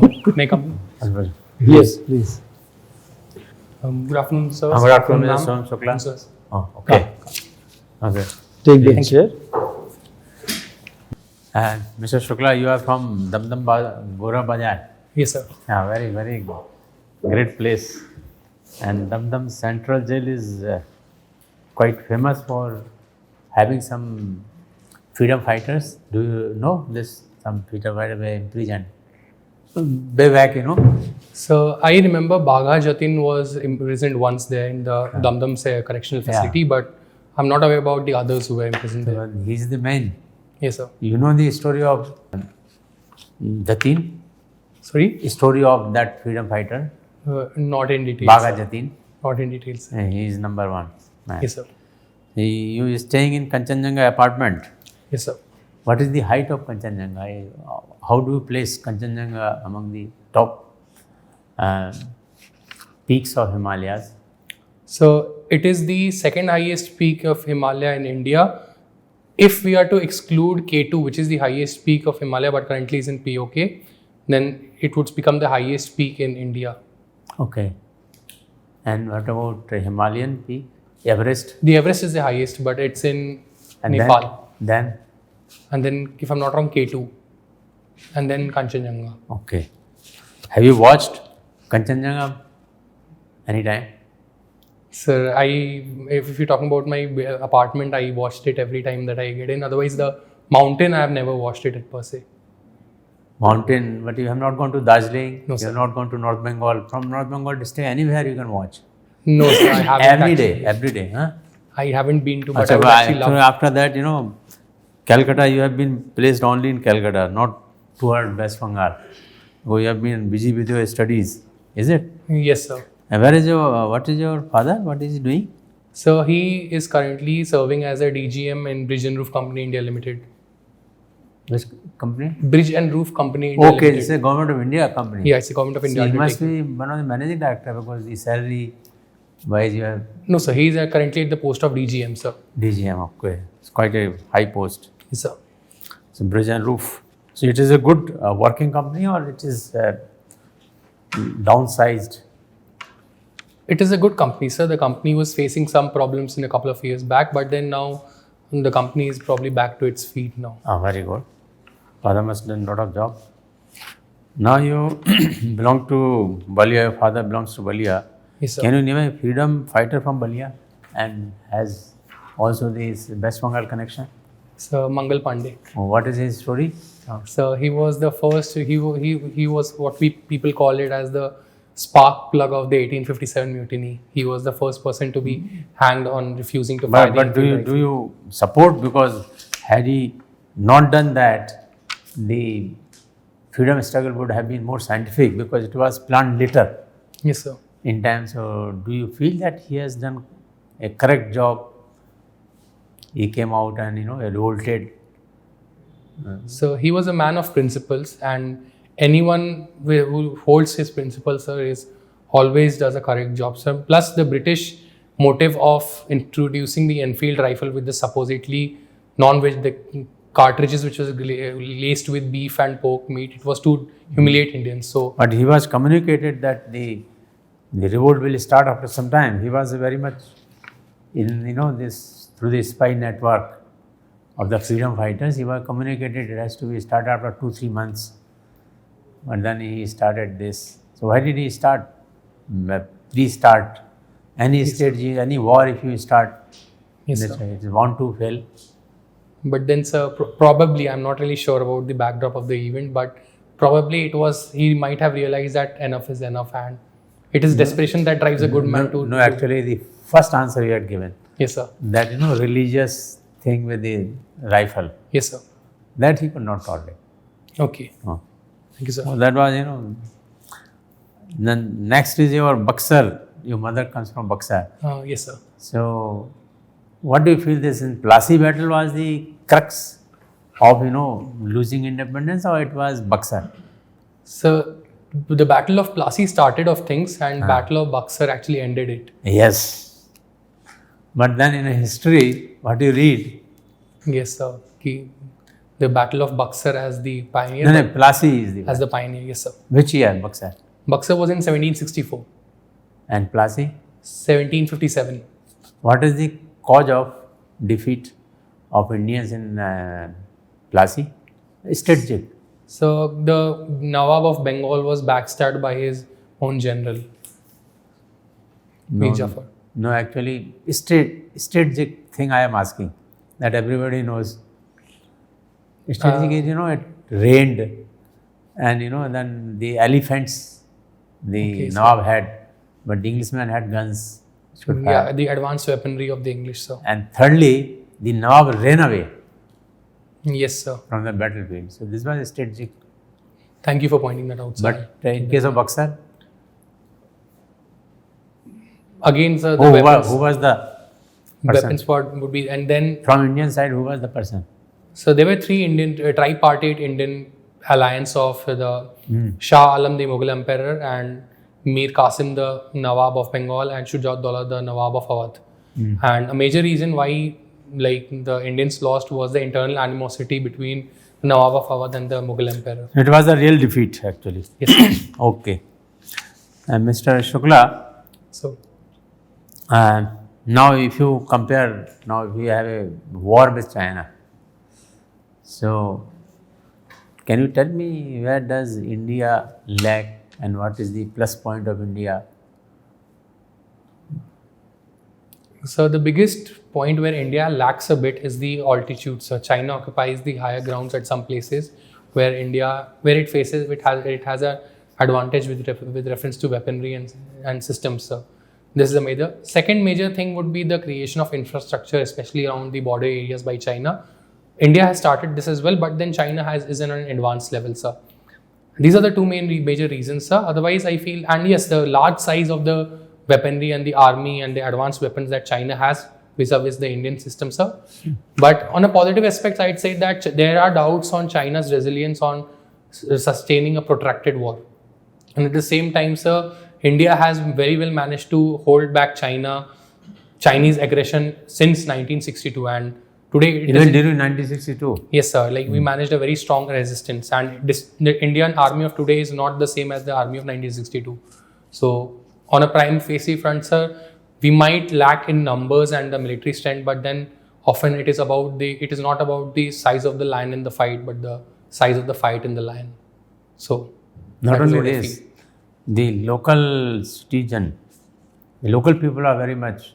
May I come? Yes, please. Good afternoon, sir. Good afternoon, Mr. Shubham Shukla. Sir. Oh, okay. Okay. Take the chair. And Mr. Shukla, you are from Gora Bazaar. Yes, sir. Yeah, very, very great place. And Damdam Central Jail is quite famous for having some freedom fighters. Do you know this? Some freedom fighters were imprisoned. Way back, you know. So I remember Bagha Jatin was imprisoned once there in the Damdam correctional facility, but I'm not aware about the others who were imprisoned there. He's the main. Yes, sir. You know the story of Jatin? Sorry? Story of that freedom fighter? Not in detail. Bagha Jatin. Not in details. He is number one. Man. Yes, sir. You is staying in Kanchenjunga apartment. Yes, sir. What is the height of Kanchenjunga? How do you place Kanchenjunga among the top peaks of Himalayas? So it is the second highest peak of Himalaya in India. If we are to exclude K2, which is the highest peak of Himalaya but currently is in POK, then it would become the highest peak in India. Okay. And what about Himalayan peak? Everest? The Everest is the highest, but it's in Nepal. Then? And then, if I'm not wrong, K2. And then Kanchenjunga. Okay. Have you watched Kanchenjunga anytime? Sir, if you're talking about my apartment, I watched it every time that I get in. Otherwise, the mountain, I have never watched it per se. Mountain, but you have not gone to Darjeeling? No, you sir. have not gone to North Bengal? From North Bengal to stay anywhere you can watch? No, sir, I haven't. Every day, huh? I haven't been to, but Achha, I would actually love. after that, you know, Calcutta, you have been placed only in Calcutta, not toward West Bengal. So you have been busy with your studies, is it? Yes, sir. And what is your father? What is he doing? So he is currently serving as a DGM in Bridge and Roof Company India Limited. Which company? Bridge and Roof Company India Okay, Limited. it's a Government of India company. Yeah, it's the Government of India. So he must undertaking. be one of the managing director because the salary wise you have No, sir. He is currently at the post of DGM, sir. DGM. Okay, it's quite a high post. Yes, sir. So Bridge and Roof. So it is a good working company or it is downsized? It is a good company, sir. The company was facing some problems in a couple of years back, but then now the company is probably back to its feet now. Very good. Father must have done a lot of job. Now you belong to Balia, your father belongs to Balia. Yes, sir. Can you name a freedom fighter from Balia and has also this West Bengal connection? Sir Mangal Pandey. What is his story? So he was the first, he was what people call it as the spark plug of the 1857 mutiny. He was the first person to be hanged on refusing to fire. But do you support, because had he not done that, the freedom struggle would have been more scientific because it was planned later Yes, sir. in time. So do you feel that he has done a correct job? He came out and revolted. So he was a man of principles, and anyone who holds his principles, sir, is always does a correct job, sir. Plus the British motive of introducing the Enfield rifle with the supposedly the cartridges which was laced with beef and pork meat, it was to humiliate Indians. So, But he was communicated that the revolt will start after some time. He was very much in this through the spy network of the freedom fighters. He was communicated it has to be started after 2-3 months. But then he started this. So why did he start? Pre-start any strategy, any war. If you start, yes, it sir. is bound to fail. But then, sir, probably, I'm not really sure about the backdrop of the event, but probably he might have realized that enough is enough, and it is desperation that drives a good man to. No, actually, the first answer you had given. Yes, sir. That religious thing with the rifle. Yes, sir. That he could not tolerate. Okay. Oh. Thank you, sir. So that was, Then next is your Buxar. Your mother comes from Buxar. Yes, sir. So, what do you feel this in Plassey battle was the crux of losing independence, or it was Buxar? So the Battle of Plassey started off things, and Battle of Buxar actually ended it. Yes. But then in a history, what you read? Yes, sir. the Battle of Buxar as the pioneer. No, Plassey is the As the pioneer, yes, sir. Which year, Buxar? Buxar was in 1764, And Plassey? 1757. What is the cause of defeat of Indians in Plassey? Strategic. So the Nawab of Bengal was backstabbed by his own general, Mir Jafar. No, actually, strategic thing I am asking that everybody knows. Strategic is, it rained and, then the elephants the Nawab had, but the Englishman had guns. Yeah, the advanced weaponry of the English, sir. And thirdly, the Nawab ran away Yes, sir. from the battlefield. So this was strategic. Thank you for pointing that out, sir. But in case of Buxar, Again, sir, the who was the person? weapons part would be, and then From Indian side, who was the person? so there were three tripartite Indian alliance of the Shah Alam, the Mughal emperor, and Mir Qasim, the Nawab of Bengal, and Shujat-Daulah, the Nawab of Awadh. And a major reason why the Indians lost was the internal animosity between the Nawab of Awadh and the Mughal emperor. It was a real defeat, actually. Yes, sir. Okay. And Mr. Shukla, So now if you compare, now we have a war with China. So, can you tell me where does India lack and what is the plus point of India? So the biggest point where India lacks a bit is the altitude. So China occupies the higher grounds at some places where it has a advantage with reference to weaponry and systems. So this is a major. Second major thing would be the creation of infrastructure, especially around the border areas by China. India has started this as well, but then China is in an advanced level, sir. These are the two major reasons, sir. Otherwise, I feel, and yes, the large size of the weaponry and the army and the advanced weapons that China has vis-a-vis the Indian system, sir. But on a positive aspect, I'd say that there are doubts on China's resilience on sustaining a protracted war. And at the same time, sir, India has very well managed to hold back Chinese aggression since 1962, and today Even during 1962. Yes, sir. We managed a very strong resistance, and the Indian army of today is not the same as the army of 1962. So, on a prime facie front, sir, we might lack in numbers and the military strength, but then often it is not about the size of the lion in the fight, but the size of the fight in the lion. So, Not that is only what I this, feel. the local citizen, the local people are very much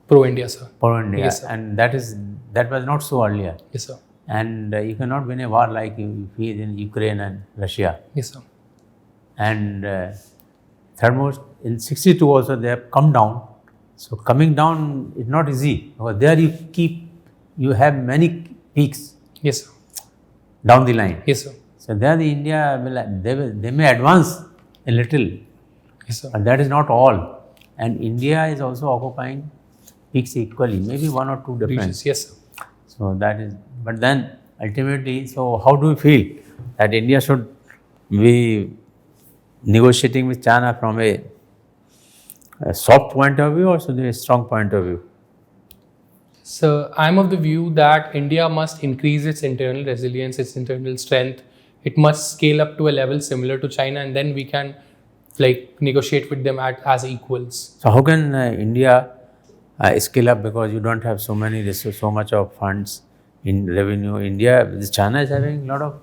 Pro-India, sir. pro India, Yes, sir. and that was not so earlier. Yes, sir. And you cannot win a war like if he is in Ukraine and Russia. Yes, sir. And thirdmost, in 62 also they have come down. So coming down is not easy because there you have many peaks Yes, sir. down the line. Yes, sir. So there the India they may advance a little, Yes, sir. but that is not all. And India is also occupying peaks equally, maybe one or two different. Regions. Yes, sir. So that is, but then ultimately, so how do you feel that India should be negotiating with China from a soft point of view or should be a strong point of view? So I'm of the view that India must increase its internal resilience, its internal strength. It must scale up to a level similar to China, and then we can negotiate with them as equals. So how can India scale up because you don't have so many resources, so much of funds in revenue? China is having a lot of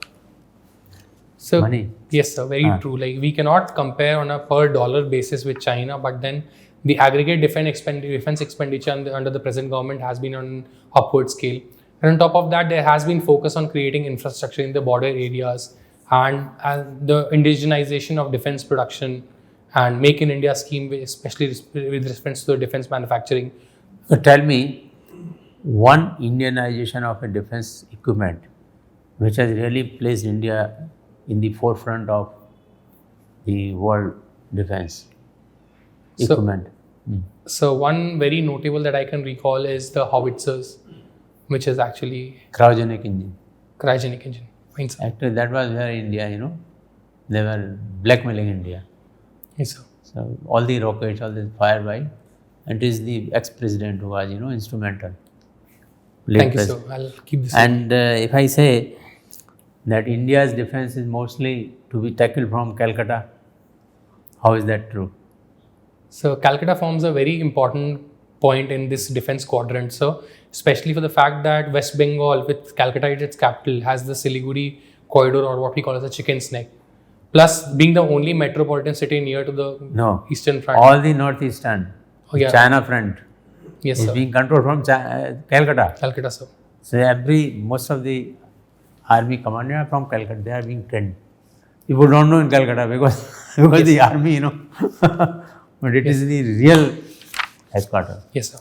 money. Yes, sir, very true. We cannot compare on a per dollar basis with China, but then the aggregate defense expenditure under the present government has been on an upward scale. And on top of that, there has been focus on creating infrastructure in the border areas and the indigenization of defense production and Make in India scheme, especially with reference to the defense manufacturing. So tell me one Indianization of a defense equipment which has really placed India in the forefront of the world defense equipment. So one very notable that I can recall is the howitzers, which is actually Cryogenic engine. cryogenic engine. Fine, sir. Actually, that was where India, they were blackmailing India. Yes, sir. So all the rockets, all this fired by, and it is the ex-president who was, instrumental. Thank you, sir. I'll keep this. And if I say that India's defense is mostly to be tackled from Calcutta. How is that true? So Calcutta forms a very important point in this defense quadrant, so especially for the fact that West Bengal, with Calcutta as its capital, has the Siliguri corridor, or what we call as a chicken's neck. Plus, being the only metropolitan city near to the No. eastern front. All the northeastern, Oh, yeah. China front Yes, is sir. being controlled from Calcutta. Calcutta, sir. So most of the army commanders are from Calcutta. They are being trained. People don't know in Calcutta because the army, but it is the real headquarters. Yes, sir.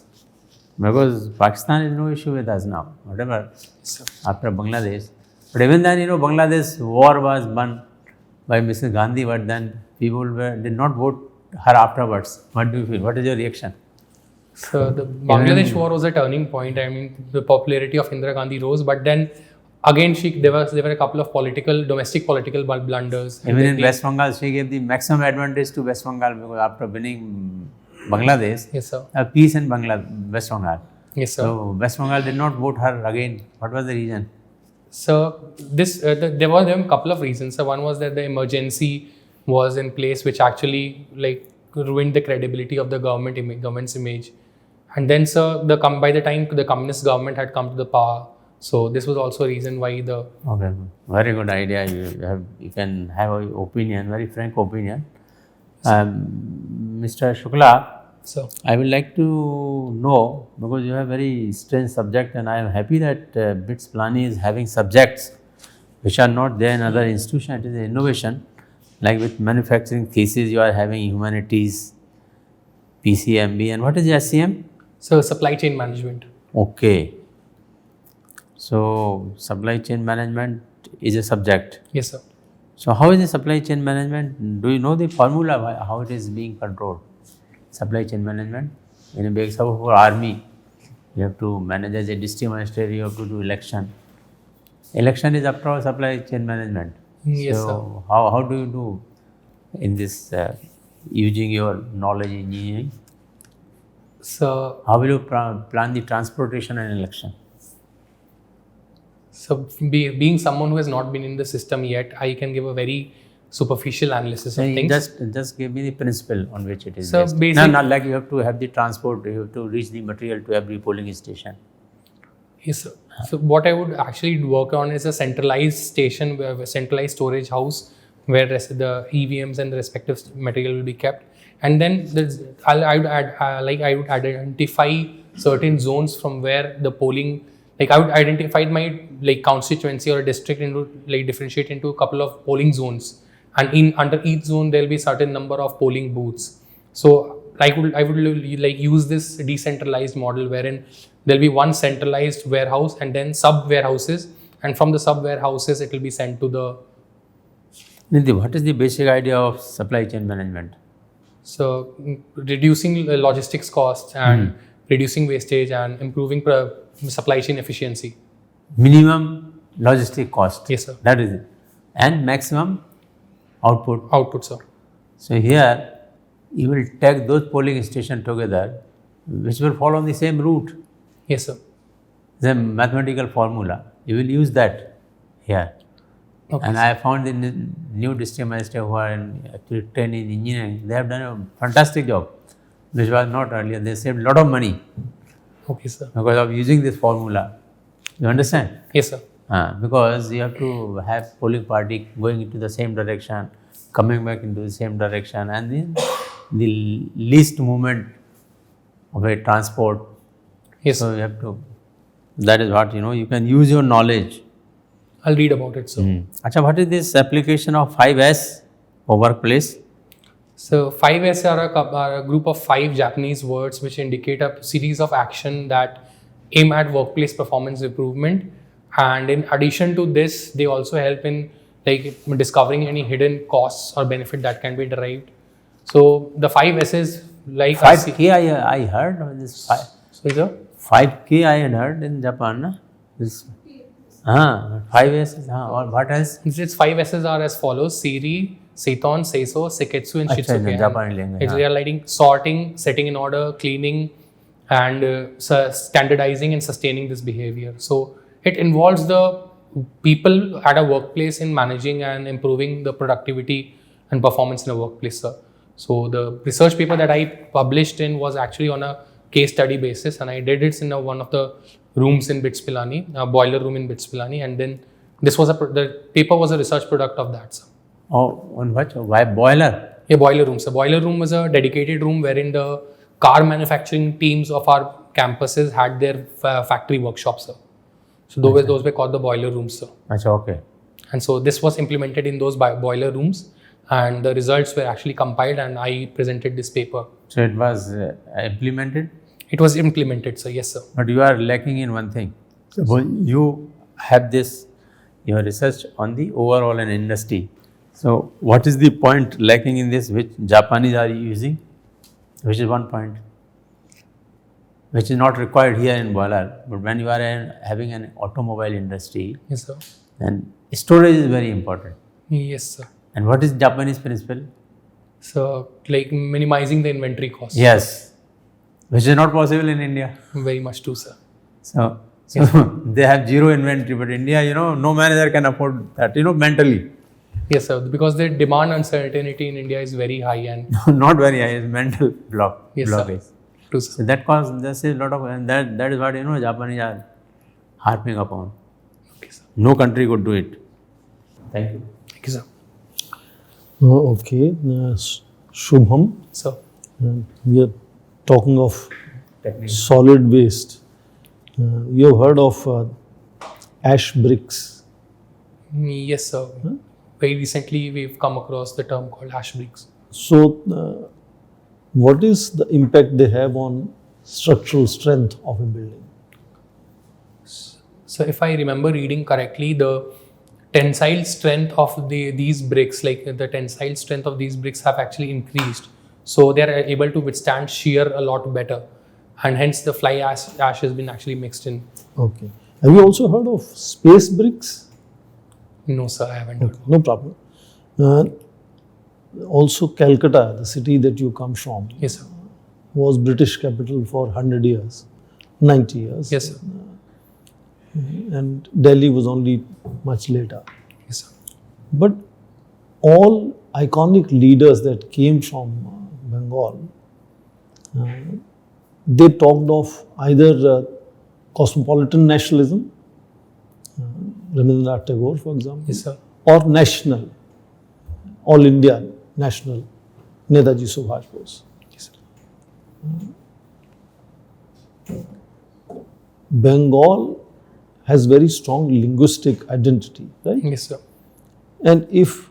Because Pakistan is no issue with us now, whatever, Yes, sir. after Bangladesh. But even then, Bangladesh war was won by Mrs. Gandhi, but then people did not vote her afterwards. What do you feel? What is your reaction? So the Bangladesh war was a turning point. I mean, the popularity of Indira Gandhi rose, but then again, there were a couple of domestic political blunders. Even in West Bengal, she gave the maximum advantage to West Bengal because after winning Bangladesh, Yes, sir. peace in West Bengal. Yes, sir. So West Bengal did not vote her again. What was the reason? So there were a couple of reasons. So one was that the emergency was in place, which actually ruined the credibility of the government's image. And then, sir, by the time the communist government had come to the power, so this was also a reason why the. Okay, very good idea. You can have an opinion, very frank opinion. Mr. Shukla, So I would like to know, because you have very strange subject, and I am happy that BITS Pilani is having subjects which are not there in other institutions. It is an innovation. Like with manufacturing thesis, you are having humanities, PCMB, and what is the SCM? So supply chain management. Okay. So supply chain management is a subject. Yes, sir. So how is the supply chain management? Do you know the formula how it is being controlled? Supply chain management in a big for army, you have to manage as a district magistrate. You have to do election. Election is after all supply chain management. Yes, so how do you do in this using your knowledge in engineering? So How will you plan the transportation and election? So being someone who has not been in the system yet, I can give a very superficial analysis of things. Just give me the principle on which it is So based. Not like you have to have the transport, you have to reach the material to every polling station. Yes, sir. So what I would actually work on is a centralized station, a centralized storage house where the EVMs and the respective material will be kept. And then I would identify certain zones from where the polling, I would identify my constituency or a district into differentiate into a couple of polling zones, and under each zone there will be certain number of polling booths. So I would use this decentralized model wherein there will be one centralized warehouse and then sub warehouses, and from the sub warehouses it will be sent to the. Nidhi, what is the basic idea of supply chain management? So reducing logistics costs and reducing wastage and improving supply chain efficiency. Minimum logistic cost. Yes, sir. That is it. And maximum output. Output, sir. So here you will take those polling stations together which will follow the same route. Yes, sir. The mathematical formula. You will use that here. Okay, And I found the new district magistrate who are actually trained in engineering, they have done a fantastic job, which was not earlier. They saved a lot of money Okay, sir. because of using this formula. You understand? Yes, sir. Because you have to have polling party going into the same direction, coming back into the same direction, and then the least movement of a transport. Yes, So sir. you have to, that is what, you can use your knowledge. I'll read about it, sir. Acha, what is this application of 5S for workplace? So 5S are a group of 5 Japanese words which indicate a series of action that aim at workplace performance improvement. And in addition to this, they also help in discovering any hidden costs or benefit that can be derived. So the 5 S's 5K I heard of this. Sorry, sir? 5K I had heard in Japan. Na? This, 5S. What else? Its 5 S's are as follows: Siri, Seiton, Seiso, Seketsu, and Achha, Shitsuke. Japanese language. It's realigning, sorting, setting in order, cleaning, and standardizing and sustaining this behavior. So it involves the people at a workplace in managing and improving the productivity and performance in a workplace, sir. So the research paper that I published in was actually on a case study basis, and I did it in one of the rooms in BITS Pilani, a boiler room in BITS Pilani, and then the paper was a research product of that, sir. Oh, on what? Why boiler? A boiler room, sir. Boiler room was a dedicated room wherein the car manufacturing teams of our campuses had their factory workshops, sir. So those were called the boiler rooms, sir. Achha, okay. And so this was implemented in those boiler rooms, and the results were actually compiled, and I presented this paper. So it was implemented? It was implemented, sir. Yes, sir. But you are lacking in one thing. Well, you have this, your research on the overall and industry. So what is the point lacking in this which Japanese are using? Which is one point. Which is not required here in boiler. But when you are having an automobile industry, Yes, sir. then storage is very important. Yes, sir. And what is Japanese principle? So like minimizing the inventory cost. Yes. Which is not possible in India. Very much too, sir. So they have zero inventory, but India, no manager can afford that, mentally. Yes, sir. Because the demand uncertainty in India is very high, and Not very high, it's mental yes, sir. blockage. True, So sir. that causes, there's a lot of, and that is what, Japanese are harping upon. Okay, sir. No country could do it. Thank you. Thank you, sir. Okay, Shubham, So we are talking of Technique. solid waste. You have heard of ash bricks. yes, sir. Very recently, we've come across the term called ash bricks. So, what is the impact they have on structural strength of a building? So if I remember reading correctly, the tensile strength of these bricks, like the tensile strength of these bricks have actually increased. So they are able to withstand shear a lot better. And hence the fly ash has been actually mixed in. Okay. Have you also heard of space bricks? No, sir, I haven't. Okay, no problem. Also, Calcutta, the city that you come from, Yes, sir. was British capital for 100 years, 90 years. Yes, sir. And Delhi was only much later. Yes, sir. But all iconic leaders that came from Bengal, they talked of either cosmopolitan nationalism, Rabindranath Tagore, for example, Yes, sir. or national, all India national, Netaji Subhash Bose. Yes, sir. Bengal has very strong linguistic identity, right? Yes, sir. And if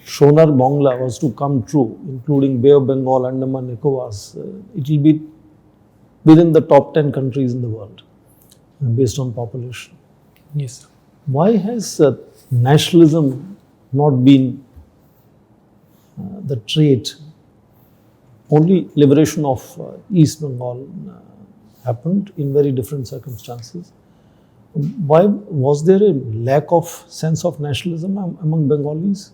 Shonar Bangla was to come true, including Bay of Bengal, Andaman, Nicobar's, it will be within the top 10 countries in the world based on population. Yes, sir. Why has nationalism not been the trait? Only liberation of East Bengal happened in very different circumstances. Why was there a lack of sense of nationalism among Bengalis?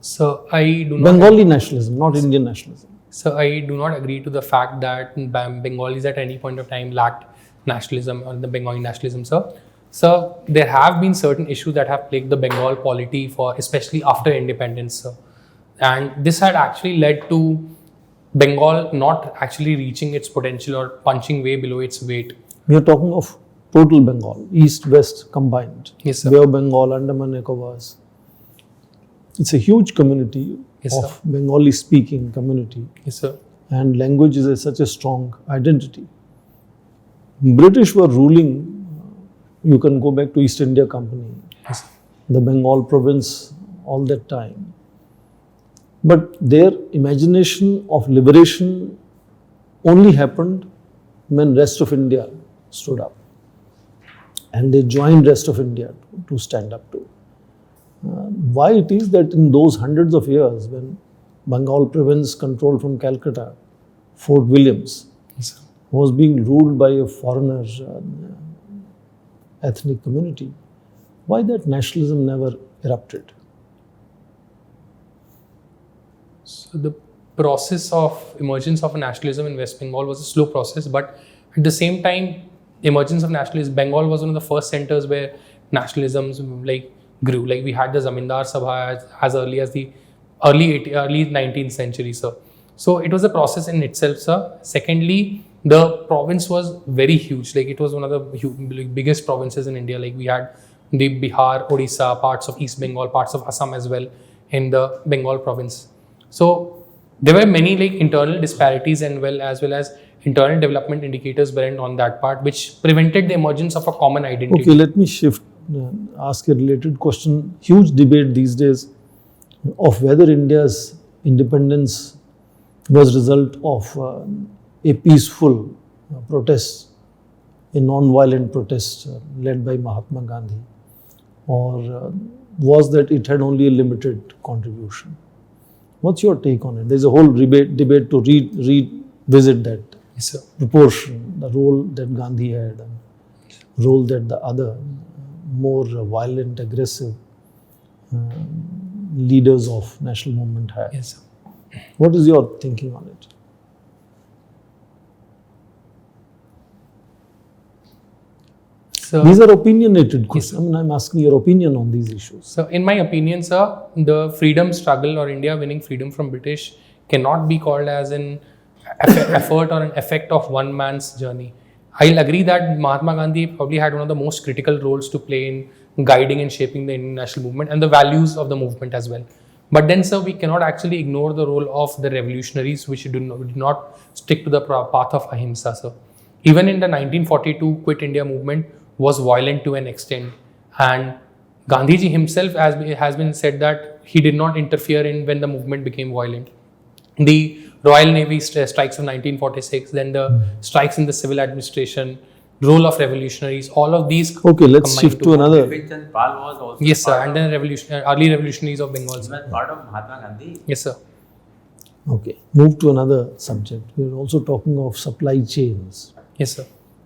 So I do not. Bengali nationalism, not Indian nationalism. So I do not agree to the fact that Bengalis at any point of time lacked nationalism or the Bengali nationalism, sir. So there have been certain issues that have plagued the Bengal polity for, especially after independence, sir. And this had actually led to Bengal not actually reaching its potential or punching way below its weight. We are talking of total Bengal, East-West combined. Yes, sir. Bay of Bengal, Andaman Nicobar's. It's a huge community Yes, of sir. Bengali-speaking community, Yes, sir. and language is such a strong identity. British were ruling. You can go back to East India Company, Yes, sir. the Bengal province, all that time. But their imagination of liberation only happened when rest of India stood up, and they joined rest of India to stand up to. Why it is that in those hundreds of years when Bengal province controlled from Calcutta, Fort Williams Yes, sir. was being ruled by a foreigner ethnic community, why that nationalism never erupted? So the process of emergence of nationalism in West Bengal was a slow process, but at the same time, emergence of nationalism, Bengal was one of the first centers where nationalism like grew. Like we had the Zamindar Sabha as early as the early 19th century, sir. So it was a process in itself, sir. Secondly, the province was very huge. Like it was one of the biggest provinces in India. Like we had the Bihar, Odisha, parts of East Bengal, parts of Assam as well in the Bengal province. So there were many like internal disparities and as well as internal development indicators weren't on that part, which prevented the emergence of a common identity. Okay, let me shift, ask a related question. Huge debate these days of whether India's independence was result of a peaceful protest, a non-violent protest led by Mahatma Gandhi, or was that it had only a limited contribution? What's your take on it? There's a whole debate to revisit that proportion, the role that Gandhi had, and role that the other more violent, aggressive leaders of national movement had. Yes, sir. What is your thinking on it? So, these are opinionated questions. I mean, I'm asking your opinion on these issues. So, in my opinion, sir, the freedom struggle or India winning freedom from British cannot be called as an effort or an effect of one man's journey. I'll agree that Mahatma Gandhi probably had one of the most critical roles to play in guiding and shaping the Indian national movement and the values of the movement as well. But then, sir, we cannot actually ignore the role of the revolutionaries, which did not stick to the path of ahimsa, sir. Even in the 1942 Quit India movement was violent to an extent, and Gandhiji himself has been said that he did not interfere in when the movement became violent. The Royal Navy strikes of 1946, then the strikes in the civil administration, role of revolutionaries, all of these. Okay, let's shift to another. Pal was also Yes, sir, and then early revolutionaries of Bengal. He was part of Mahatma Gandhi. Yes, sir. Okay, move to another subject. We are also talking of supply chains. Yes, sir.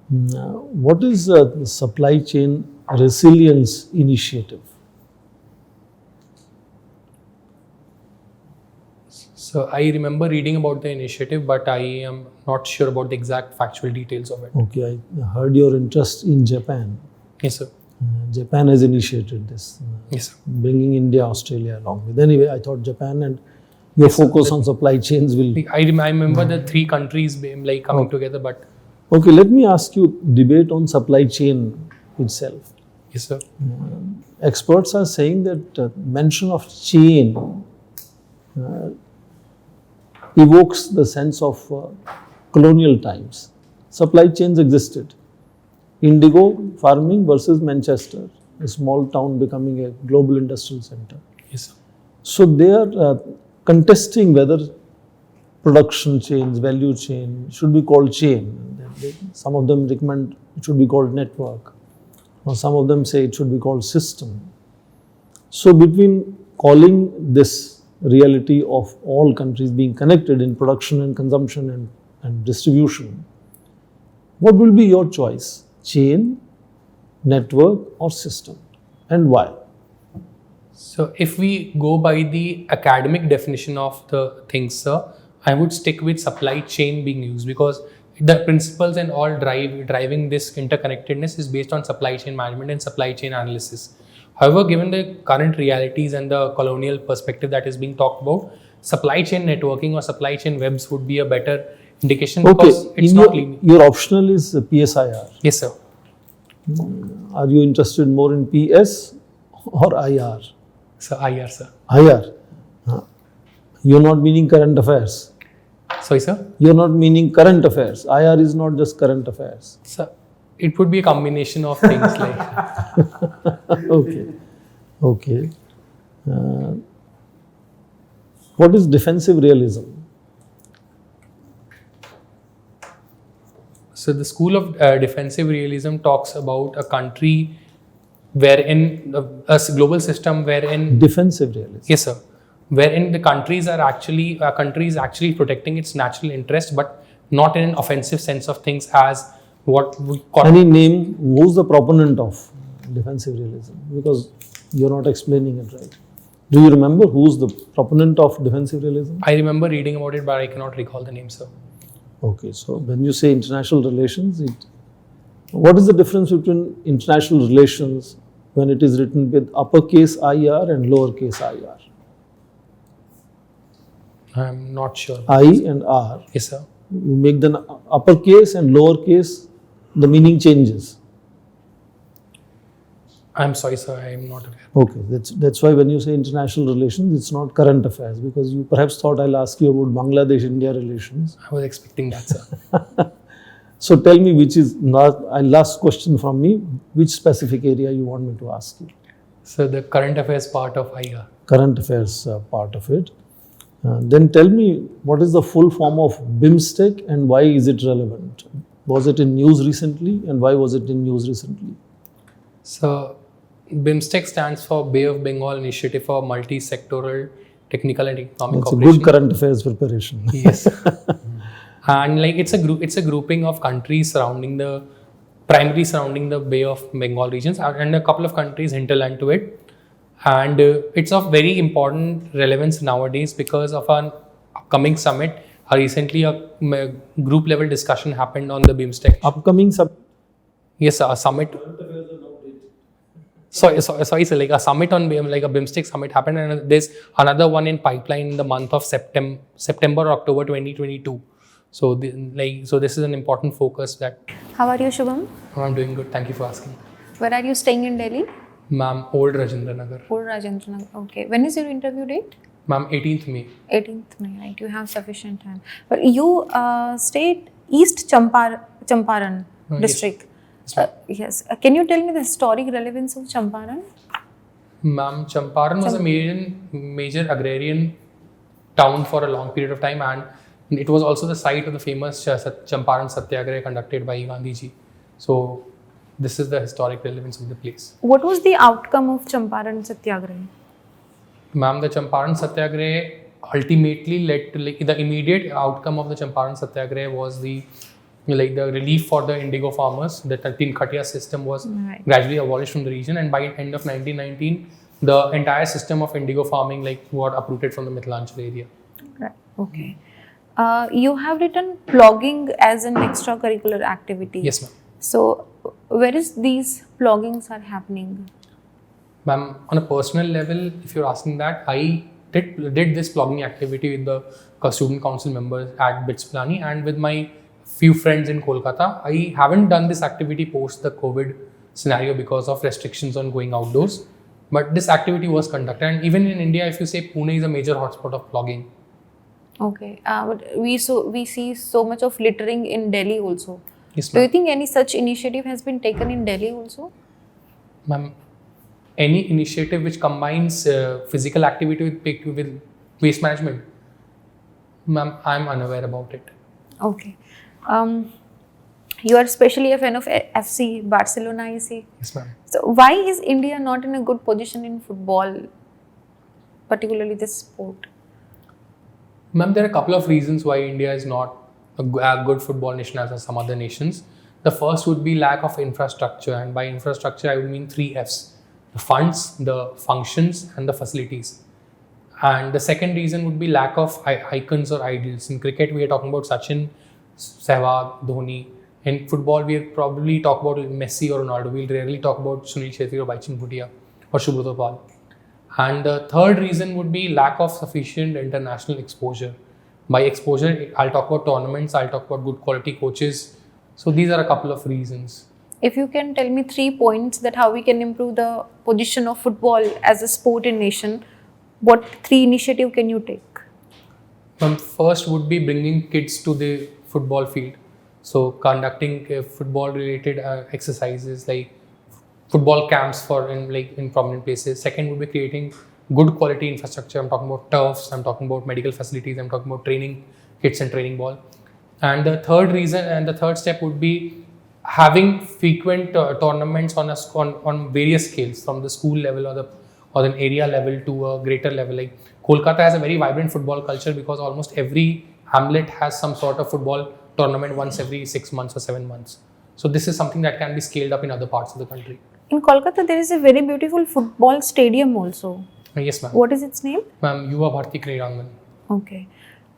What is the supply chain resilience initiative? So I remember reading about the initiative, but I am not sure about the exact factual details of it. Okay, I heard your interest in Japan. Yes, sir. Japan has initiated this, Yes, sir. bringing India, Australia along with. Anyway, I thought Japan and your focus on supply chains will. I remember the three countries like coming together, but Okay, let me ask you debate on supply chain itself. yes, sir. Experts are saying that mention of chain evokes the sense of colonial times. Supply chains existed. Indigo farming versus Manchester, a small town becoming a global industrial center. Yes, sir. So they are contesting whether production chains, value chain should be called chain. Some of them recommend it should be called network, or some of them say it should be called system. So between calling this reality of all countries being connected in production and consumption and distribution, what will be your choice? Chain, network, or system, and why? So if we go by the academic definition of the things, sir, I would stick with supply chain being used, because the principles and all driving this interconnectedness is based on supply chain management and supply chain analysis. However, given the current realities and the colonial perspective that is being talked about, supply chain networking or supply chain webs would be a better indication, because it's not linear. Your optional is PSIR. Yes, sir. Are you interested more in PS or IR? So IR, sir. IR. You're not meaning current affairs. Sorry, sir. You're not meaning current affairs. IR is not just current affairs. So it would be a combination of things like. Okay. What is defensive realism? So the school of defensive realism talks about a country wherein a global system wherein Defensive realism. yes, sir, wherein the countries are actually protecting its national interest, but not in an offensive sense of things as what we call. Any name, who's the proponent of defensive realism? Because you're not explaining it right. Do you remember who's the proponent of defensive realism? I remember reading about it, but I cannot recall the name, sir. Okay, so when you say international relations, What is the difference between international relations when it is written with uppercase IR and lowercase IR? I'm not sure. I and R. Yes, sir. You make the uppercase and lowercase, the meaning changes. I'm sorry, sir. I'm not aware. Okay, that's why when you say international relations, it's not current affairs, because you perhaps thought I'll ask you about Bangladesh-India relations. I was expecting that, sir. So tell me, which is not, last question from me, which specific area you want me to ask you? So the current affairs part of IR. Current affairs part of it. Then tell me, what is the full form of BIMSTEC and why is it relevant? Was it in news recently, and why was it in news recently? So BIMSTEC stands for Bay of Bengal Initiative for Multi-Sectoral Technical and Economic That's a Cooperation. good current affairs preparation. Yes. And like it's a grouping of countries primarily surrounding the Bay of Bengal regions, and a couple of countries hinterland to it. And it's of very important relevance nowadays because of an upcoming summit. Recently, a group level discussion happened on the BIMSTEC. Upcoming Yes, sir, a summit. Sorry, sir. Like a summit on like a BIMSTEC summit happened, and there's another one in pipeline in the month of September or October 2022. So, this is an important focus that. How are you, Shubham? I'm doing good. Thank you for asking. Where are you staying in Delhi? Ma'am, Old Rajendra Nagar. Old Rajendra Nagar. Okay. When is your interview date? Ma'am, 18th May. 18th May, right? You have sufficient time. But you stayed East Champaran district. Yes. Can you tell me the historic relevance of Champaran? Ma'am, Champaran was a major agrarian town for a long period of time, and it was also the site of the famous Champaran Satyagraha conducted by Gandhiji. So, this is the historic relevance of the place. What was the outcome of Champaran Satyagraha? Ma'am, the Champaran Satyagraha ultimately led to the immediate outcome of the Champaran Satyagraha was the relief for the indigo farmers. The Tin-Khatia system was gradually abolished from the region, and by end of 1919, the entire system of indigo farming got uprooted from the Mithilanchal area. Right. Okay. You have written plogging as an extracurricular activity. Yes, ma'am. So, where is these ploggings are happening? Ma'am, on a personal level, if you're asking that, I did this plogging activity with the student council members at BITS Pilani and with my few friends in Kolkata. I haven't done this activity post the COVID scenario because of restrictions on going outdoors. But this activity was conducted, and even in India, if you say Pune is a major hotspot of plogging. Okay, but we see so much of littering in Delhi also. Yes, Do you think any such initiative has been taken in Delhi also? Ma'am, any initiative which combines physical activity with waste management, ma'am, I'm unaware about it. Okay. You are especially a fan of FC, Barcelona, I see. Yes, ma'am. So why is India not in a good position in football, particularly this sport? Ma'am, there are a couple of reasons why India is not a good football nation as some other nations. The first would be lack of infrastructure, and by infrastructure I would mean 3 Fs: the funds, the functions, and the facilities. And the second reason would be lack of icons or ideals. In cricket, we are talking about Sachin, Sehwag, Dhoni. In football, we probably talk about Messi or Ronaldo. We'll rarely talk about Sunil Chhetri or Baichung Bhutia or Subroto Pal. And the third reason would be lack of sufficient international exposure. By exposure, I'll talk about tournaments, I'll talk about good quality coaches. So these are a couple of reasons. If you can tell me 3 points that how we can improve the position of football as a sport in nation, what 3 initiative can you take? First would be bringing kids to the football field. So conducting football related exercises like football camps in prominent places. Second would be creating good quality infrastructure. I'm talking about turfs, I'm talking about medical facilities, I'm talking about training kits and training ball. And the third reason and the third step would be having frequent tournaments on various scales, from the school level or an area level to a greater level. Like Kolkata has a very vibrant football culture because almost every hamlet has some sort of football tournament once every 6 months or 7 months. So this is something that can be scaled up in other parts of the country. In Kolkata, there is a very beautiful football stadium also. Yes, ma'am. What is its name? Ma'am, Yuva Bharti Kridangan. Okay,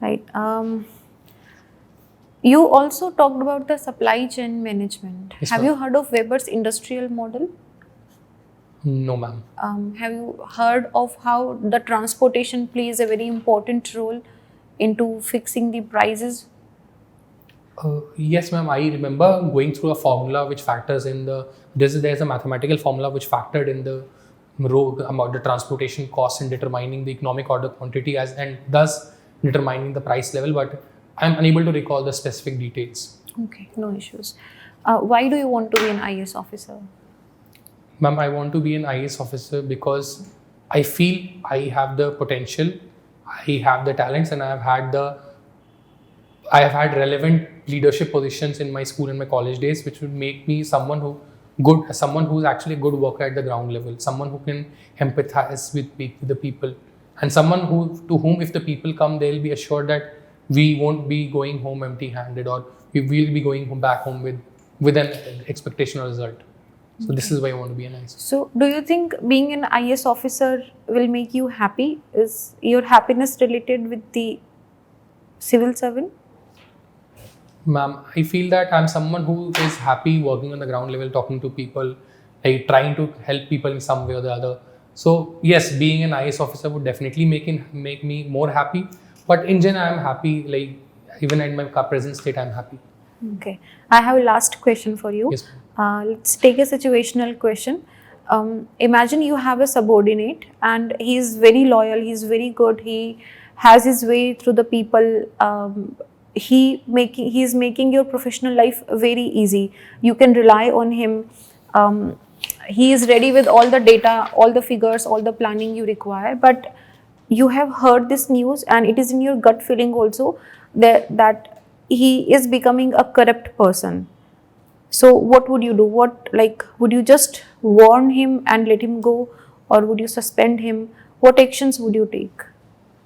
right. You also talked about the supply chain management. Yes, Have ma'am. you heard of Weber's industrial model? No, ma'am. Have you heard of how the transportation plays a very important role into fixing the prices? Yes, ma'am. I remember going through a formula which factors in there's a mathematical formula which factored in the about the transportation costs in determining the economic order quantity and thus determining the price level. But I'm unable to recall the specific details. Okay, no issues. Why do you want to be an IS officer? Ma'am, I want to be an IAS officer because I feel I have the potential, I have the talents, and I have had relevant leadership positions in my school and my college days, which would make me someone who's actually a good worker at the ground level, someone who can empathize with the people, and someone to whom if the people come, they'll be assured that we won't be going home empty-handed, or we will be going back home with an expectation or result. So this is why I want to be an IAS. So, do you think being an IS officer will make you happy? Is your happiness related with the civil servant? Ma'am, I feel that I'm someone who is happy working on the ground level, talking to people, like trying to help people in some way or the other. So yes, being an IAS officer would definitely make me more happy. But in general, I'm happy. Like even at my present state, I'm happy. Okay, I have a last question for you. Yes, Let's take a situational question. Imagine you have a subordinate and he is very loyal, he is very good, he has his way through the people. He is making your professional life very easy. You can rely on him. He is ready with all the data, all the figures, all the planning you require. But you have heard this news and it is in your gut feeling also that he is becoming a corrupt person. So what would you do? Would you just warn him and let him go, or would you suspend him? What actions would you take?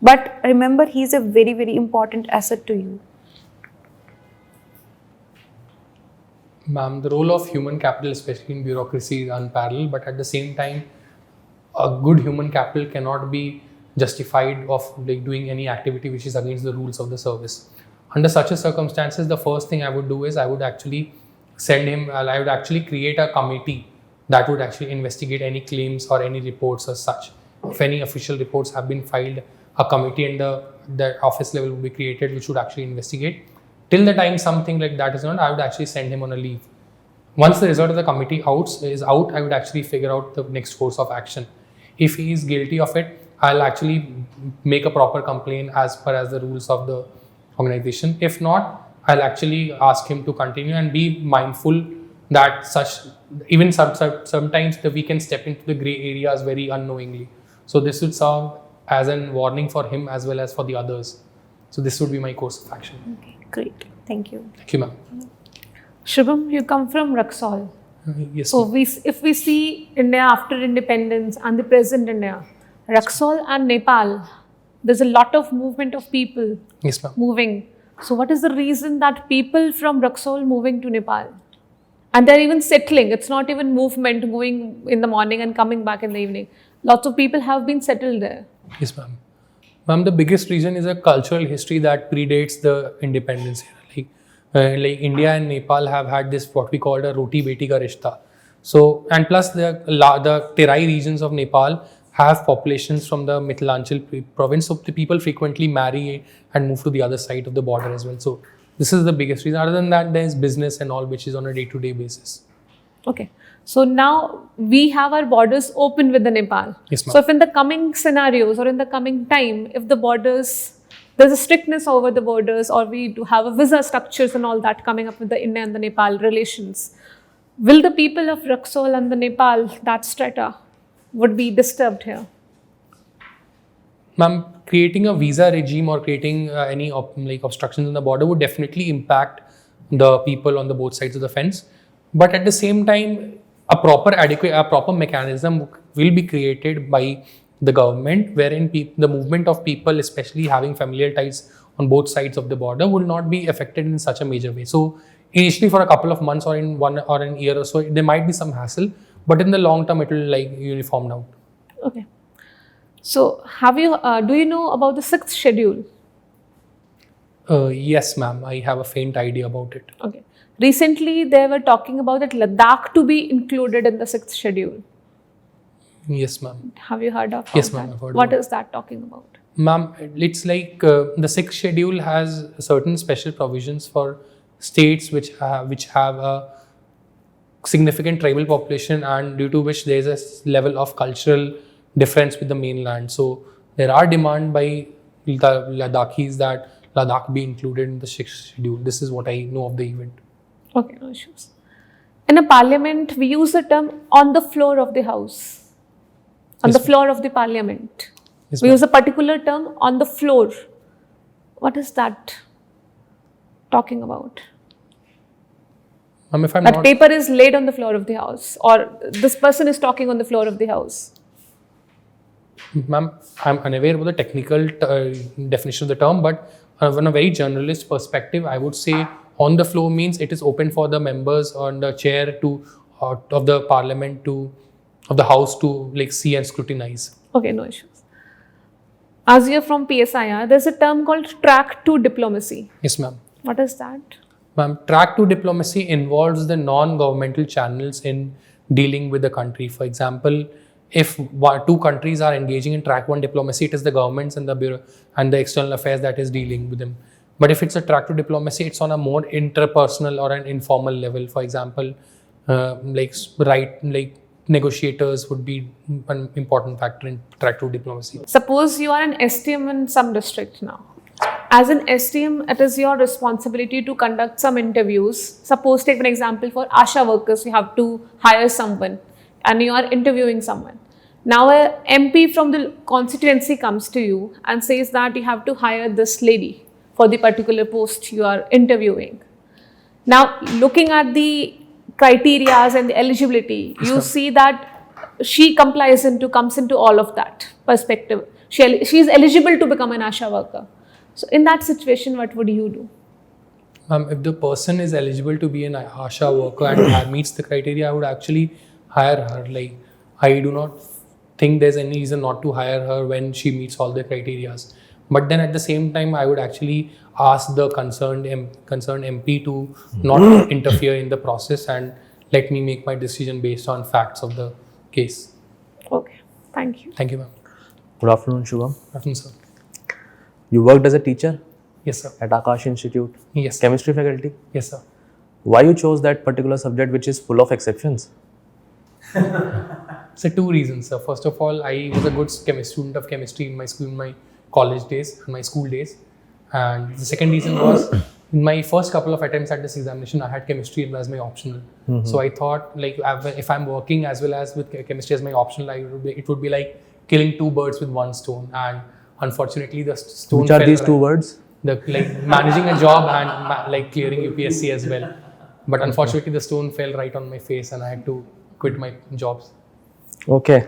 But remember, he is a very, very important asset to you. ma'am, the role of human capital, especially in bureaucracy, is unparalleled. But at the same time, a good human capital cannot be justified of like doing any activity which is against the rules of the service. Under such a circumstances, the first thing I would do is I would actually create a committee that would actually investigate any claims or any reports as such. If any official reports have been filed, a committee and the office level would be created which would actually investigate. Till the time something like that is not, I would actually send him on a leave. Once the result of the committee is out, I would actually figure out the next course of action. If he is guilty of it, I'll actually make a proper complaint as per as the rules of the organization. If not, I'll actually ask him to continue and be mindful that sometimes we can step into the gray areas very unknowingly. So this would serve as a warning for him as well as for the others. So this would be my course of action. Okay, great. Thank you. Thank you, ma'am. Shubham, you come from Raxol. Yes. So if we see India after independence and the present India, Raxol and Nepal, there's a lot of movement of people Yes, ma'am. moving. So what is the reason that people from Raxol moving to Nepal? And they're even settling. It's not even movement going in the morning and coming back in the evening. Lots of people have been settled there. Yes, ma'am. Ma'am, the biggest reason is a cultural history that predates the independence era. Like India and Nepal have had this what we call a roti beti ka rishta. So, and plus the Terai regions of Nepal have populations from the Mithilanchal province. So the people frequently marry and move to the other side of the border as well. So this is the biggest reason. Other than that, there is business and all, which is on a day-to-day basis. Okay. So now we have our borders open with the Nepal. Yes, ma'am. So if in the coming scenarios or in the coming time, if the borders, there's a strictness over the borders, or we do have a visa structures and all that coming up with the India and the Nepal relations, will the people of Raxol and the Nepal, that strata, would be disturbed here? Ma'am, creating a visa regime or creating any obstructions on the border would definitely impact the people on the both sides of the fence. But at the same time, a proper mechanism will be created by the government, wherein the movement of people, especially having familial ties on both sides of the border, will not be affected in such a major way. So initially for a couple of months or in a year or so, there might be some hassle, but in the long term, it will uniform out. Okay. So have you, do you know about the 6th schedule? Yes, ma'am. I have a faint idea about it. Okay. Recently, they were talking about that Ladakh to be included in the 6th schedule. Yes, ma'am. Have you heard of Yes, that? ma'am, I've heard What about is that talking about? Ma'am, it's like the 6th schedule has certain special provisions for states which have a significant tribal population, and due to which there is a level of cultural difference with the mainland. So there are demand by the Ladakhis that Ladakh be included in the 6th schedule. This is what I know of the event. Okay, no issues. In a parliament, we use the term on the floor of the house. On Yes, the floor of the parliament. Yes, We ma'am. use a particular term on the floor. What is that talking about? Ma'am, if I'm That not paper is laid on the floor of the house, or this person is talking on the floor of the house. Ma'am, I'm unaware about the technical definition of the term, but from a very generalist perspective, I would say on the floor means it is open for the members on the chair to of the parliament to of the house to like see and scrutinize. Okay, no issues. As you're from PSIR, there's a term called track to diplomacy. Yes, ma'am. What is that? Ma'am, track to diplomacy involves the non-governmental channels in dealing with the country. For example, if two countries are engaging in track one diplomacy, it is the governments and the bureau and the external affairs that is dealing with them. But if it's a track to diplomacy, it's on a more interpersonal or an informal level. For example, like negotiators would be an important factor in track to diplomacy. Suppose you are an STM in some district now. As an STM, it is your responsibility to conduct some interviews. Suppose, take an example for ASHA workers, you have to hire someone and you are interviewing someone. Now, a MP from the constituency comes to you and says that you have to hire this lady for the particular post you are interviewing. Now, looking at the criteria and the eligibility, you see that she comes into all of that perspective. She is eligible to become an ASHA worker. So, in that situation, what would you do? If the person is eligible to be an ASHA worker and meets the criteria, I would actually hire her. Like, I do not think there's any reason not to hire her when she meets all the criteria. But then at the same time, I would actually ask the concerned MP to not interfere in the process and let me make my decision based on facts of the case. Okay, thank you. Thank you, ma'am. Good afternoon, Shubham. Good afternoon, sir. You worked as a teacher Yes, sir. at Akash Institute, Yes. chemistry faculty. Yes, sir. Why you chose that particular subject which is full of exceptions? So two reasons, sir. First of all, I was a good student of chemistry in my college days, my school days. And the second reason was in my first couple of attempts at this examination, I had chemistry as my optional. So I thought like if I'm working as well as with chemistry as my optional, it would be like killing two birds with one stone. And unfortunately, the stone Which are fell these two right- words? like managing a job and like clearing UPSC as well. But unfortunately, the stone fell right on my face and I had to quit my jobs. Okay.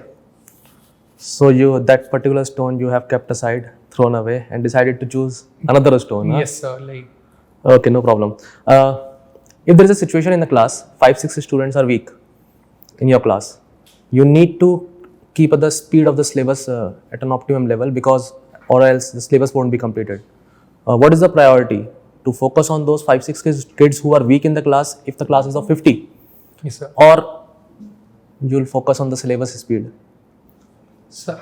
So that particular stone you have kept aside, thrown away, and decided to choose another stone. Huh? Yes, sir. Like Okay, no problem. If there is a situation in the class, 5-6 students are weak in your class, you need to keep the speed of the syllabus at an optimum level or else the syllabus won't be completed. What is the priority? To focus on those 5-6 kids who are weak in the class if the class is of 50, yes, sir. or you'll focus on the syllabus speed? So,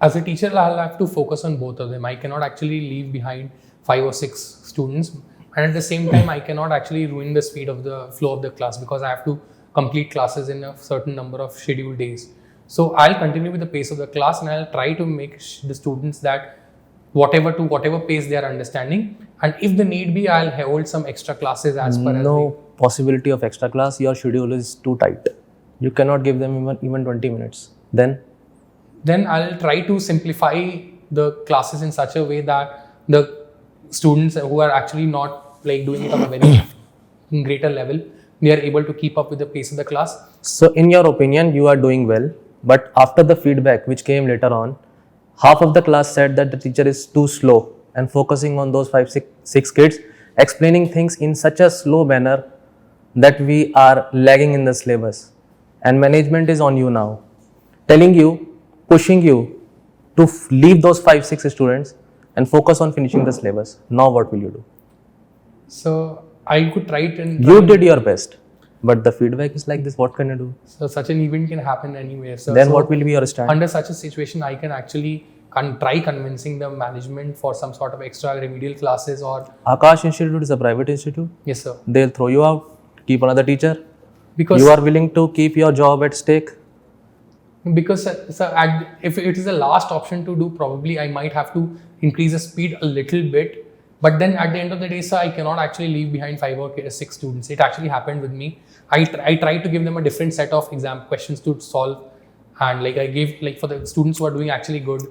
as a teacher, I'll have to focus on both of them. I cannot actually leave behind 5 or 6 students, and at the same time, I cannot actually ruin the speed of the flow of the class because I have to complete classes in a certain number of scheduled days. So, I'll continue with the pace of the class, and I'll try to make the students that whatever pace they are understanding, and if the need be, I'll hold some extra classes as per as No possibility of extra class. Your schedule is too tight. You cannot give them even 20 minutes. Then I'll try to simplify the classes in such a way that the students who are actually not like doing it on a very greater level, they are able to keep up with the pace of the class. So, in your opinion, you are doing well, but after the feedback which came later on, half of the class said that the teacher is too slow and focusing on those 5-6 kids, explaining things in such a slow manner that we are lagging in the syllabus. And management is on you now, telling you, pushing you to leave those 5-6 students and focus on finishing the syllabus. Now what will you do? So I could try it and You did your best, but the feedback is like this. What can you do? So such an event can happen anywhere. So, Then what will be your stand? Under such a situation, I can actually try convincing the management for some sort of extra remedial classes or. Akash Institute is a private institute. Yes, sir. They'll throw you out, keep another teacher. Because You are willing to keep your job at stake. Because if it is the last option to do, probably I might have to increase the speed a little bit. But then at the end of the day, sir, I cannot actually leave behind 5 or 6 students. It actually happened with me. I tried to give them a different set of exam questions to solve, and like I gave, like for the students who are doing actually good,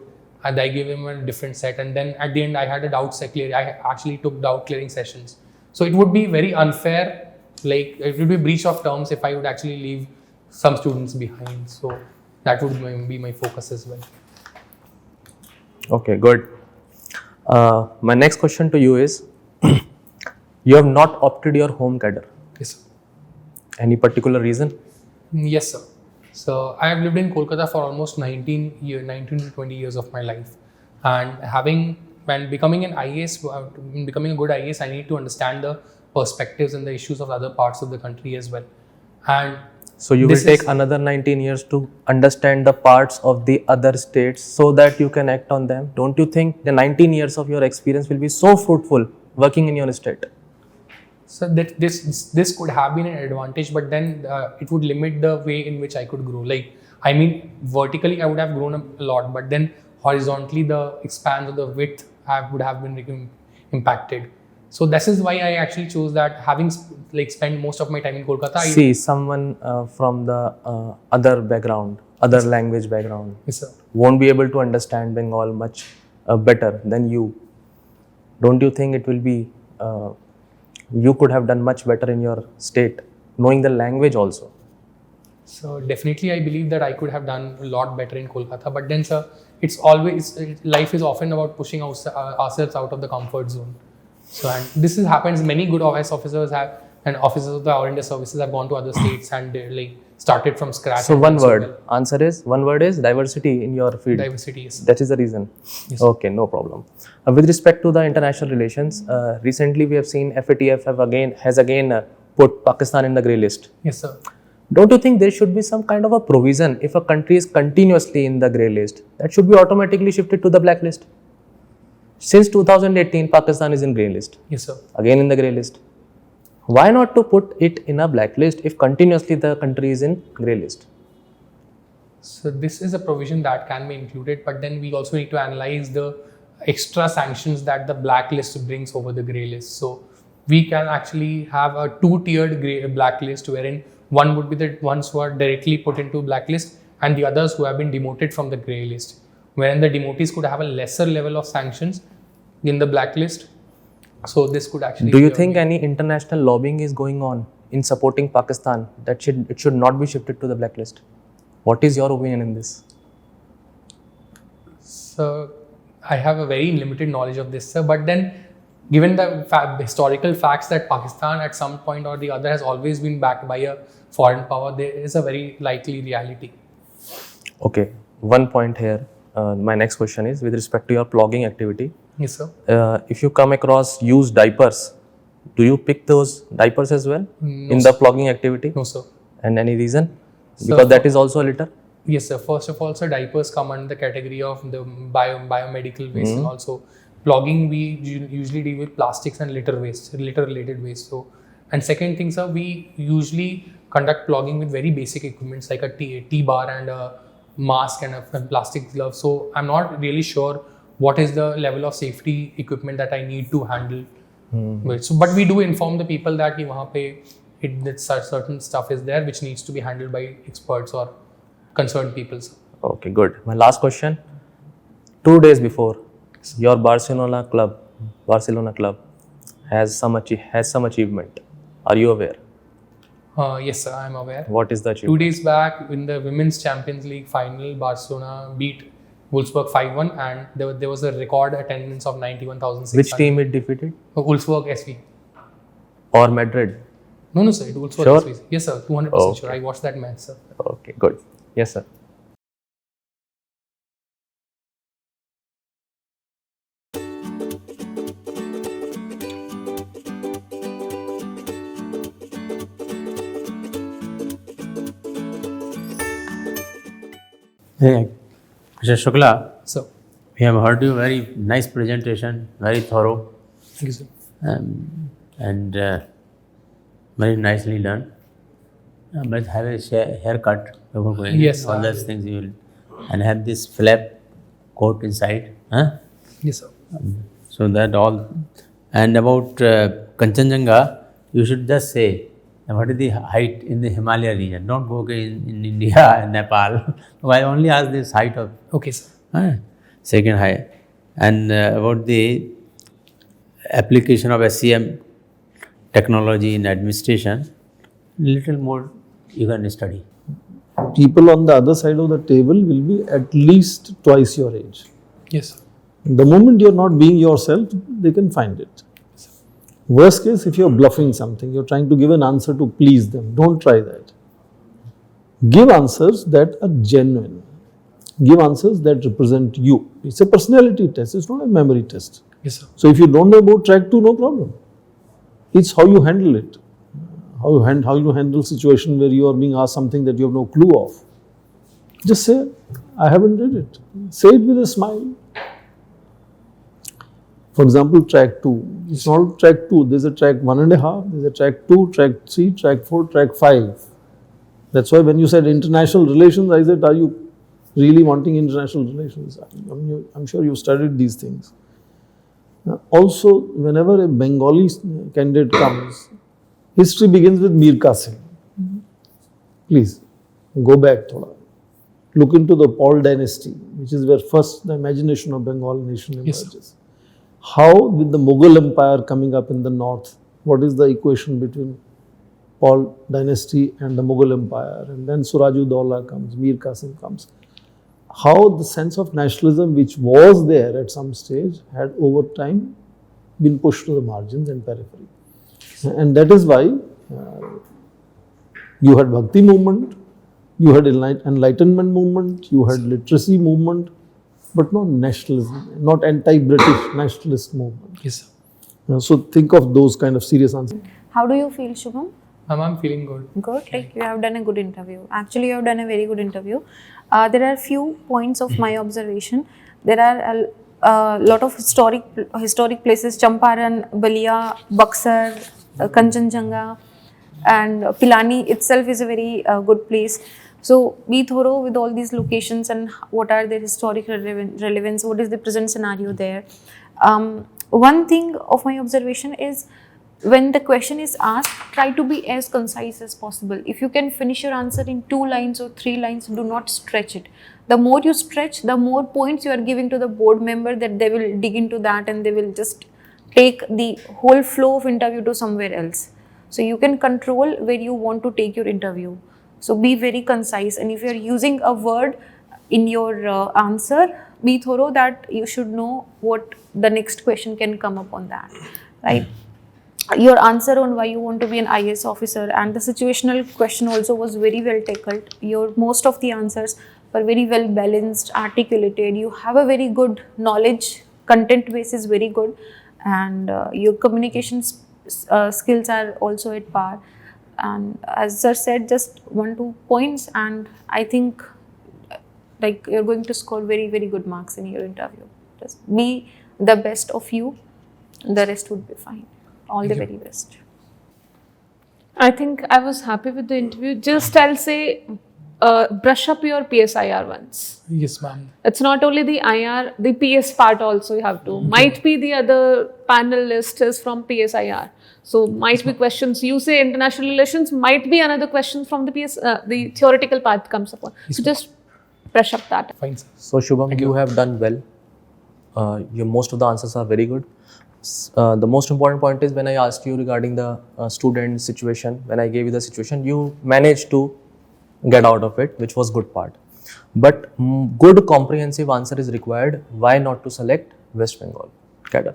and I gave them a different set. And then at the end, I had a doubt clear. I actually took doubt clearing sessions. So it would be very unfair. Like it would be breach of terms if I would actually leave some students behind. So that would be my focus as well. Okay, good. My next question to you is, you have not opted your home cadre. Yes, sir. Any particular reason? Yes, sir. So I have lived in Kolkata for almost 19 to 20 years of my life, and when becoming an IAS, becoming a good IAS, I need to understand the perspectives and the issues of other parts of the country as well. And so you will take another 19 years to understand the parts of the other states so that you can act on them. Don't you think the 19 years of your experience will be so fruitful working in your state? So that this could have been an advantage, but then it would limit the way in which I could grow. Like, I mean, vertically I would have grown a lot, but then horizontally the expanse of the width would have been impacted. So this is why I actually chose that, having spent most of my time in Kolkata. See, someone from the other background, other language background, Yes, sir. won't be able to understand Bengal much better than you. Don't you think it will be, you could have done much better in your state, knowing the language also? So definitely I believe that I could have done a lot better in Kolkata. But then, sir, life is often about pushing ourselves out of the comfort zone. So, and this happens, many good OS officers have, and officers of the All India services have gone to other states and started from scratch. So one word is diversity in your field. Diversity, yes. That is the reason. Yes. Okay, no problem. With respect to the international relations, recently we have seen FATF has again put Pakistan in the grey list. Yes, sir. Don't you think there should be some kind of a provision if a country is continuously in the grey list, that should be automatically shifted to the blacklist? Since 2018, Pakistan is in grey list. Yes, sir. Again in the grey list. Why not to put it in a blacklist if continuously the country is in grey list? So this is a provision that can be included, but then we also need to analyze the extra sanctions that the blacklist brings over the grey list. So we can actually have a two-tiered blacklist, wherein one would be the ones who are directly put into blacklist and the others who have been demoted from the grey list, wherein the demotees could have a lesser level of sanctions in the blacklist. So this could actually... Do you think any international lobbying is going on in supporting Pakistan that it should not be shifted to the blacklist? What is your opinion in this? So I have a very limited knowledge of this, sir. But then, given the historical facts that Pakistan at some point or the other has always been backed by a foreign power, there is a very likely reality. Okay, one point here. My next question is with respect to your plogging activity. Yes, sir. If you come across used diapers, do you pick those diapers as well No, in the plogging activity? No, sir. And any reason? Sir, Because that is also a litter? Yes, sir. First of all, sir, diapers come under the category of the biomedical waste, and also plogging, we usually deal with plastics and litter related waste. So, and second thing, sir, we usually conduct plogging with very basic equipments like a T-bar and a mask and a plastic glove. So I'm not really sure what is the level of safety equipment that I need to handle. So, but we do inform the people that certain stuff is there which needs to be handled by experts or concerned people. Okay, good. My last question. 2 days before, your Barcelona club has some achievement. Are you aware? Yes, sir, I am aware. What is the achievement? 2 days back, in the Women's Champions League final, Barcelona beat Wolfsburg 5-1, and there was a record attendance of 91,600. Which team it defeated? Wolfsburg SV. Or Madrid? No, sir, it was Wolfsburg Sure? SV. Yes, sir, 200% Okay. sure. I watched that match, sir. Okay, good. Yes, sir. Hey, Mr. Shukla, So, we have heard you very nice presentation, very thorough, thank you, sir. and very nicely done. But have a haircut before going. Yes, all sir. those things you will, and have this flap coat inside. Huh? Yes, sir. So that all. And about Kanchenjunga, you should just say what is the height in the Himalaya region. Don't go in India and Nepal. I only ask this height of Okay, sir. second height. And about the application of SCM technology in administration, little more you can study. People on the other side of the table will be at least twice your age. Yes, sir. The moment you're not being yourself, they can find it. Worst case, if you're bluffing something, you're trying to give an answer to please them, don't try that. Give answers that are genuine. Give answers that represent you. It's a personality test, it's not a memory test. Yes, sir. So if you don't know about track 2, no problem. It's how you handle it. How you handle situation where you are being asked something that you have no clue of. Just say, I haven't read it. Say it with a smile. For example, track 2. It's not track 2. There's a track 1.5. There's a track 2, track 3, track 4, track 5. That's why when you said international relations, I said, are you really wanting international relations? I'm sure you've studied these things. Also, whenever a Bengali candidate comes, history begins with Mir Qasim. Please, go back thoda. Look into the Paul dynasty, which is where first the imagination of Bengal nation emerges. Yes. How, with the Mughal Empire coming up in the north, what is the equation between Paul dynasty and the Mughal Empire? And then Suraj-ud-Dawla comes, Mir Qasim comes. How the sense of nationalism, which was there at some stage, had over time been pushed to the margins and periphery. And that is why you had Bhakti movement, you had enlightenment movement, you had literacy movement, but not nationalism, not anti-British nationalist movement. Yes, sir. So think of those kind of serious answers. How do you feel, Shubham? I'm feeling good. Good, like you have done a good interview. Actually, you have done a very good interview. There are few points of my observation. There are a lot of historic places: Champaran, Balia, Buxar, Kanchenjunga, and Pilani itself is a very good place. So be thorough with all these locations and what are their historic relevance, what is the present scenario there. One thing of my observation is, when the question is asked, try to be as concise as possible. If you can finish your answer in 2 lines or 3 lines, do not stretch it. The more you stretch, the more points you are giving to the board member, that they will dig into that and they will just take the whole flow of interview to somewhere else. So you can control where you want to take your interview. So be very concise, and if you are using a word in your answer, be thorough that you should know what the next question can come up on that, right? Your answer on why you want to be an Ies officer and the situational question also was very well tackled. Most of the answers were very well balanced, articulated. You have a very good knowledge, content base is very good, and your communication skills are also at par. And as sir said, just 1-2 points, and I think like you're going to score very, very good marks in your interview. Just be the best of you, the rest would be fine. All the very best. I think I was happy with the interview. Just I'll say, brush up your PSIR once. Yes, ma'am. It's not only the IR, the PS part also you have to. Might be the other panel list is from PSIR. So might be questions, you say international relations, might be another question from the the theoretical part comes upon. So just brush up that. Fine, sir. So Shubham, you have done well. Most of the answers are very good. The most important point is when I asked you regarding the student situation, when I gave you the situation, you managed to get out of it, which was good part. But good comprehensive answer is required. Why not to select West Bengal cadre?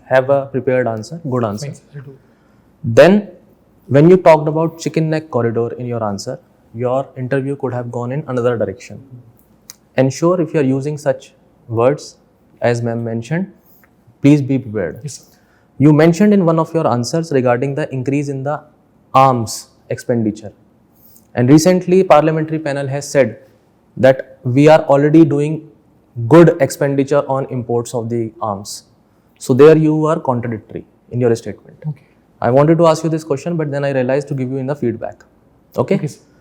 Have a prepared answer, good answer. Fine, sir. I do. Then when you talked about chicken neck corridor in your answer, your interview could have gone in another direction. Ensure if you are using such words as ma'am mentioned, please be prepared. Yes, sir. You mentioned in one of your answers regarding the increase in the arms expenditure. And recently parliamentary panel has said that we are already doing good expenditure on imports of the arms. So there you are contradictory in your statement. Okay. I wanted to ask you this question, but then I realized to give you in the feedback. Okay? Okay, sir.